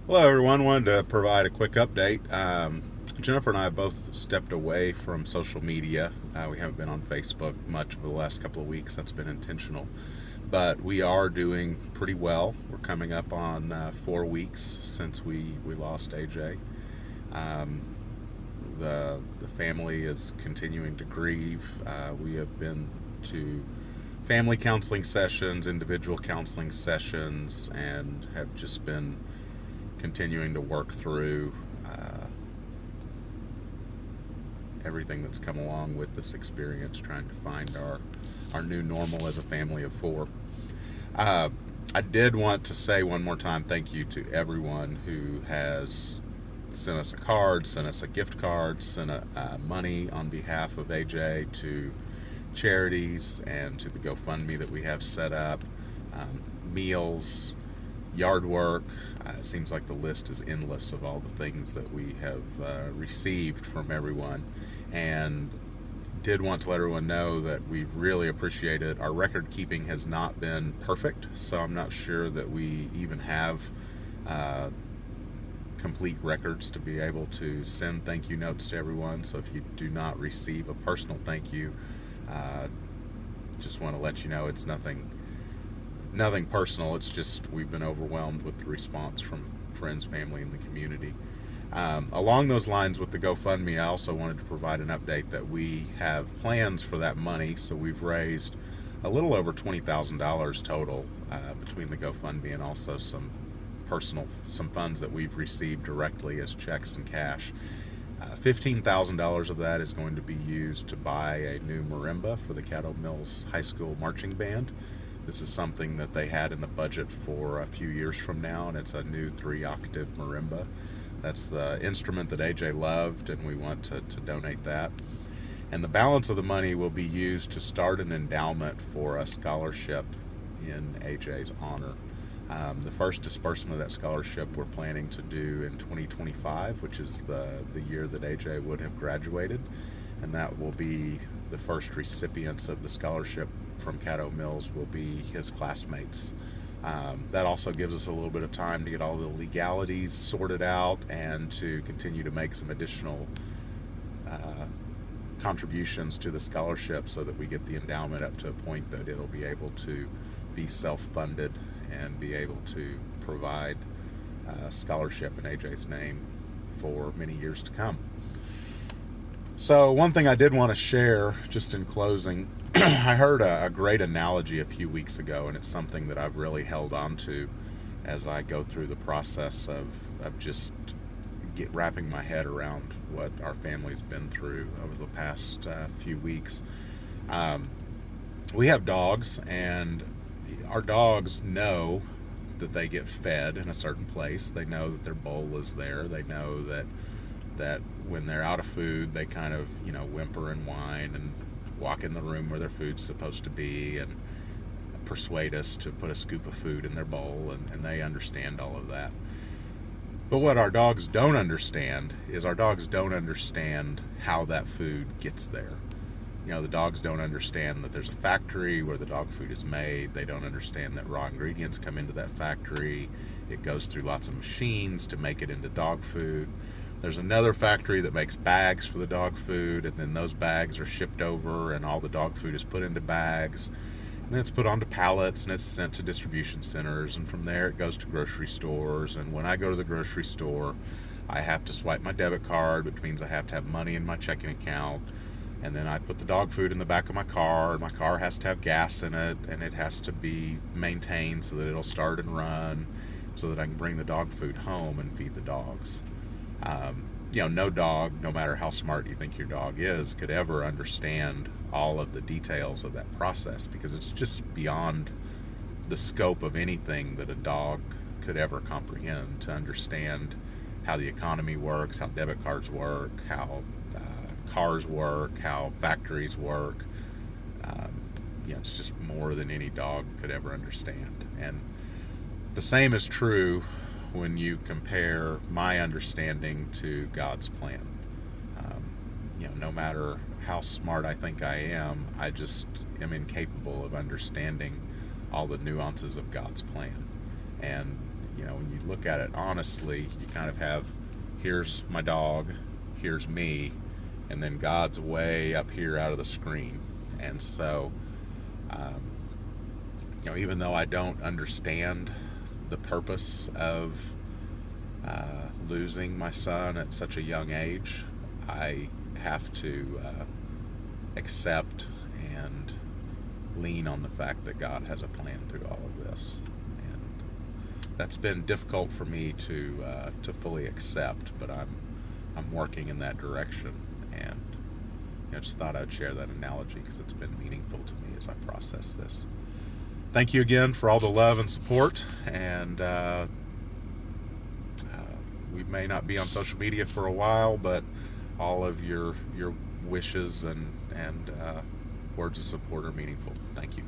Hello, everyone. Wanted to provide a quick update. Jennifer and I have both stepped away from social media. We haven't been on Facebook much over the last couple of weeks. That's been intentional. But we are doing pretty well. We're coming up on 4 weeks since we lost AJ. Um, the family is continuing to grieve. We have been to family counseling sessions, individual counseling sessions, and have just been continuing to work through everything that's come along with this experience, trying to find our new normal as a family of four. Uh, I did want to say one more time thank you to everyone who has sent us a card, sent us a gift card, sent money on behalf of AJ to charities and to the GoFundMe that we have set up, meals, yard work. It seems like the list is endless of all the things that we have received from everyone. And did want to let everyone know that we really appreciate it. Our record keeping has not been perfect, so I'm not sure that we even have uh, complete records to be able to send thank you notes to everyone. So if you do not receive a personal thank you, uh, just want to let you know it's nothing personal. It's just we've been overwhelmed with the response from friends, family, and the community. Along those lines with the GoFundMe, I also wanted to provide an update that we have plans for that money. So we've raised a little over $20,000 total between the GoFundMe and also some funds that we've received directly as checks and cash. $15,000 of that is going to be used to buy a new marimba for the Caddo Mills High School marching band. This is something that they had in the budget for a few years from now, and it's a new 3-octave marimba. That's the instrument that AJ loved, and we want to donate that. And the balance of the money will be used to start an endowment for a scholarship in AJ's honor. The first disbursement of that scholarship we're planning to do in 2025, which is the year that AJ would have graduated. And that will be the first recipients of the scholarship from Caddo Mills will be his classmates. That also gives us a little bit of time to get all the legalities sorted out and to continue to make some additional contributions to the scholarship so that we get the endowment up to a point that it'll be able to be self-funded and be able to provide a scholarship in AJ's name for many years to come. So one thing I did want to share just in closing, I heard a great analogy a few weeks ago, and it's something that I've really held on to as I go through the process of just wrapping my head around what our family's been through over the past few weeks. Um, we have dogs, and our dogs know that they get fed in a certain place. They know that their bowl is there. They know that when they're out of food, they kind of whimper and whine and walk in the room where their food's supposed to be and persuade us to put a scoop of food in their bowl, and they understand all of that. But what our dogs don't understand is our dogs don't understand how that food gets there. The dogs don't understand that there's a factory where the dog food is made. They don't understand that raw ingredients come into that factory. It goes through lots of machines to make it into dog food. There's another factory that makes bags for the dog food, and then those bags are shipped over, and all the dog food is put into bags. And then it's put onto pallets, and it's sent to distribution centers, and from there it goes to grocery stores. And when I go to the grocery store, I have to swipe my debit card, which means I have to have money in my checking account. And then I put the dog food in the back of my car, and my car has to have gas in it, and it has to be maintained so that it'll start and run, so that I can bring the dog food home and feed the dogs. No dog, no matter how smart you think your dog is, could ever understand all of the details of that process, because it's just beyond the scope of anything that a dog could ever comprehend, to understand how the economy works, how debit cards work, how cars work, how factories work. It's just more than any dog could ever understand. And the same is true when you compare my understanding to God's plan. No matter how smart I think I am, I just am incapable of understanding all the nuances of God's plan. And when you look at it honestly, you kind of have, here's my dog, here's me, and then God's way up here out of the screen. And so, even though I don't understand the purpose of losing my son at such a young age, I have to accept and lean on the fact that God has a plan through all of this. And that's been difficult for me to fully accept, but I'm working in that direction. And I just thought I'd share that analogy because it's been meaningful to me as I process this. Thank you again for all the love and support, and we may not be on social media for a while, but all of your wishes and words of support are meaningful. Thank you.